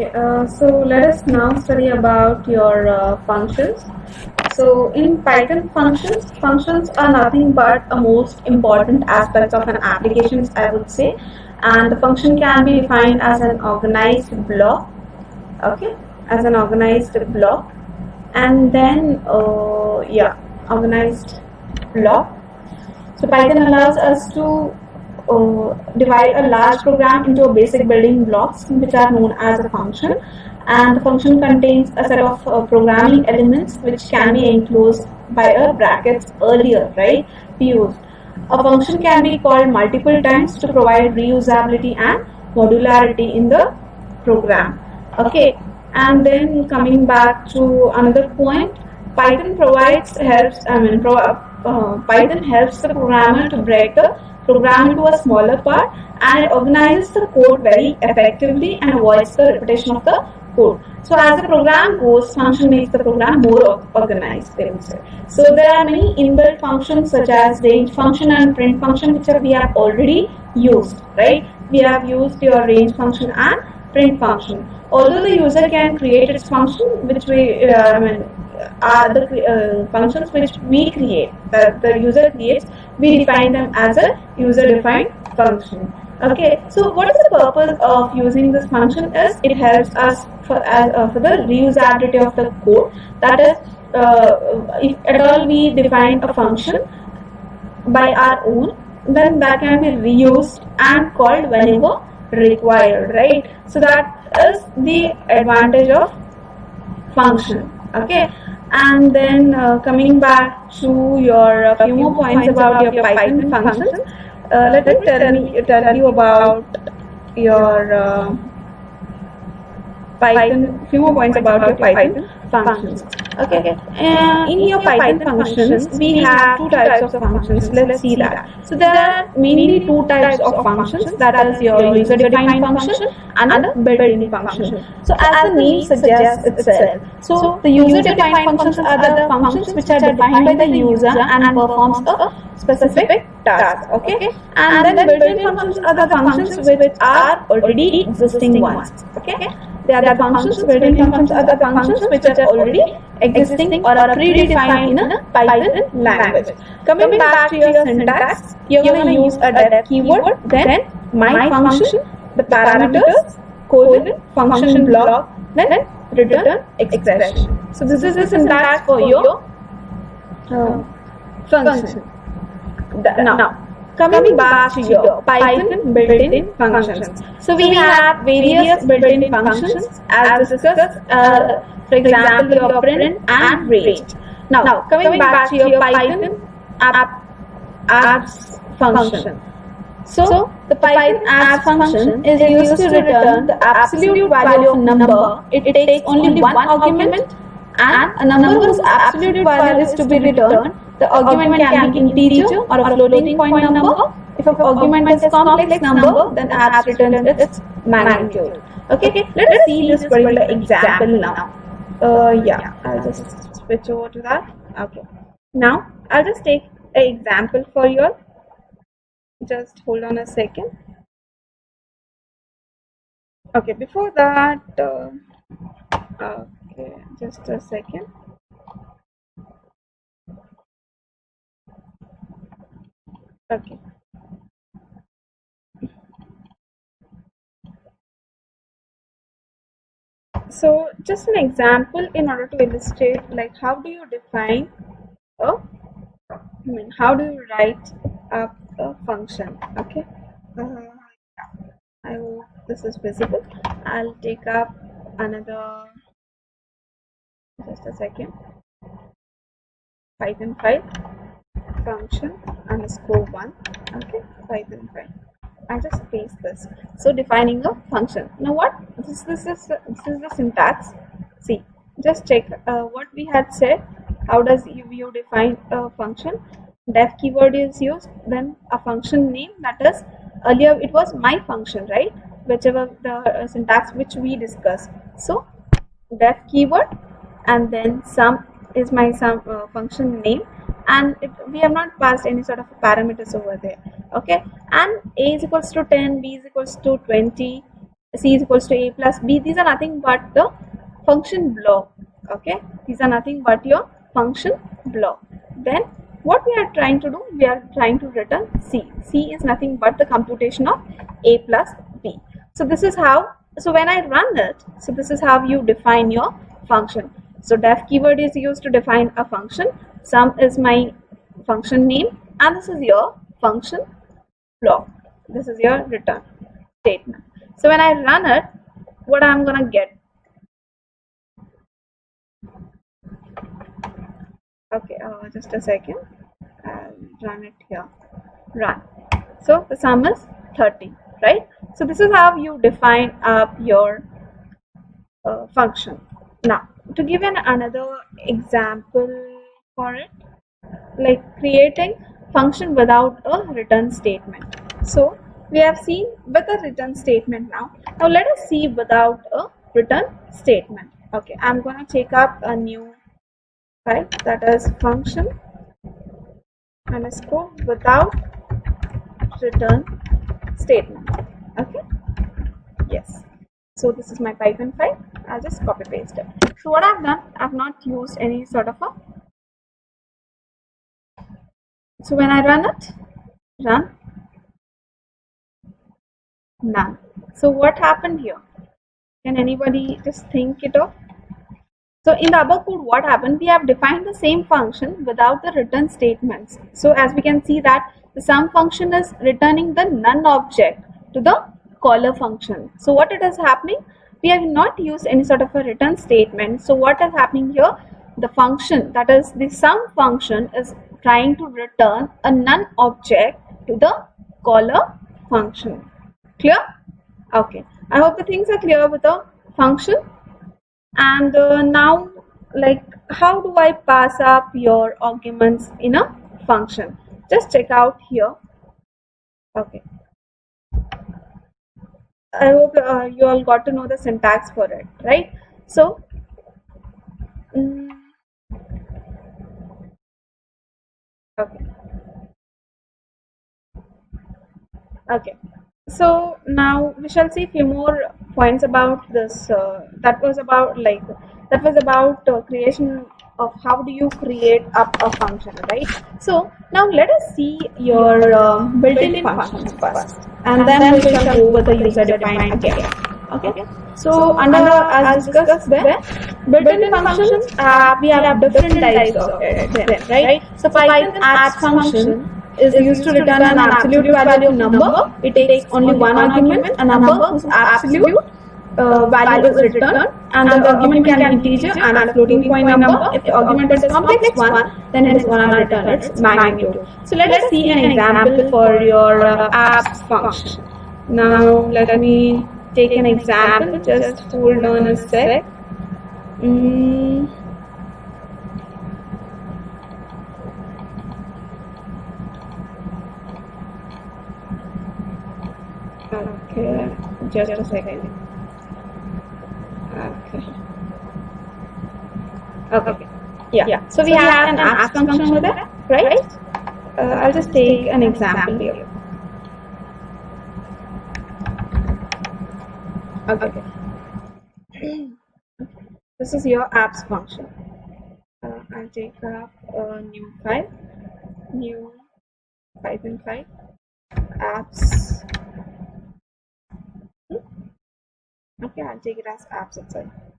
Okay, so let us now study about your functions. So in Python, functions are nothing but a most important aspect of an application, I would say, and the function can be defined as an organized block. Okay, as an organized block, and then organized block. So Python allows us to divide a large program into a basic building blocks which are known as a function, and the function contains a set of programming elements which can be enclosed by a brackets earlier, right? We used a function can be called multiple times to provide reusability and modularity in the program. Okay, and then coming back to another point, Python Python helps the programmer to break the program into a smaller part, and it organizes the code very effectively and avoids the repetition of the code. So as the program goes, function makes the program more organized, they will say. So there are many inbuilt functions such as range function and print function, which we have already used, right? We have used your range function and print function. Although the user can create its function, which are the functions which we create, that the user creates, we define them as a user-defined function. Okay, so what is the purpose of using this function is it helps us for the reusability of the code. That is, if at all we define a function by our own, then that can be reused and called whenever required, right? So that is the advantage of function. Okay, and then coming back to your few more points about your Python functions. Let me tell you about your few more points about your Python functions. Okay, in your Python functions, we have two types of functions. Let's see that. So there are mainly two types of functions, that is your user-defined function and a built-in function. So as the name suggests itself, so the user-defined functions are the functions which are defined by the user and performs a specific task. Okay, and then built-in functions are the functions which are already existing ones. Okay, they are the functions, built-in functions are the functions which are already existing or are predefined in a Python language. Coming back to your syntax, you're going to use a def keyword, then my function, the parameters, colon, function block, then return expression. So this is the syntax for your function. Now, coming back to your Python built-in functions. So we have various built-in functions as discussed, for example, your print and range. Now, coming back to your Python apps function. So the Python apps function is used to return the absolute value of number. It takes only one argument, and a number whose absolute value is to be returned. The argument can be integer or a floating point number. If an argument is a complex number, then apps returns its magnitude. Okay, let us see this particular example now. I'll just switch over to that. Okay, now I'll just take an example for you all. Just hold on a second. Okay, before that, okay, just a second. Okay. So just an example in order to illustrate like how do you define how do you write up a function. Okay, I hope this is visible. I'll take up another, just a second, Python file, function _1. Okay, Python file. I'll just paste this. So defining a function. Now what? This is the syntax. See, just check what we had said. How does you define a function? Def keyword is used, then a function name, that is, earlier it was my function, right? Whichever the syntax which we discussed. So def keyword, and then sum is my function name, and we have not passed any sort of parameters over there. Okay, and a is equals to 10, b is equals to 20, C is equals to A plus B. These are nothing but the function block. Okay, these are nothing but your function block. Then what we are trying to do, we are trying to return C. C is nothing but the computation of A plus B. So this is how, so when I run it, so this is how you define your function. So def keyword is used to define a function. Sum is my function name, and this is your function block. This is your return statement. So when I run it, what I'm gonna get? Okay, just a second. I'll run it here. Run. So the sum is 30, right? So this is how you define up your function. Now, to give another example for it, like creating function without a return statement. So we have seen with a return statement now. Now let us see without a return statement. Okay, I'm gonna take up a new file, that is function underscore without return statement. Okay, yes. So this is my Python file. I'll just copy paste it. So what I've done, I've not used any sort of a. So when I run it, run, none. So what happened here? Can anybody just think it of? So in the above code, what happened? We have defined the same function without the return statements. So as we can see that the sum function is returning the none object to the caller function. So what it is happening? We have not used any sort of a return statement. So what is happening here? The function, that is the sum function, is trying to return a none object to the caller function. Clear? Okay. I hope the things are clear with the function. And now, like, how do I pass up your arguments in a function? Just check out here. Okay. I hope you all got to know the syntax for it, right? So, okay. Okay. So now we shall see few more points about this. That was about creation of how do you create up a function, right? So now let us see your built-in functions first, and then we shall go with the user-defined again. Okay. So under as discussed there, built-in functions we have different types of it, right? So Python adds function is used to return an absolute value number. It takes only one argument, a number whose absolute value is returned, and the argument can be integer and a floating point number. If the argument is complex one, then it is gonna return its magnitude. So let us see an example for your apps function. Now let me take an example. Just hold on a sec. Okay, just a second. Okay. Yeah. So we have an apps function with it, right? I'll just take an example here. Okay. This is your apps function. I'll take up a new file, new Python file, apps. Okay, I'll take it as apps itself.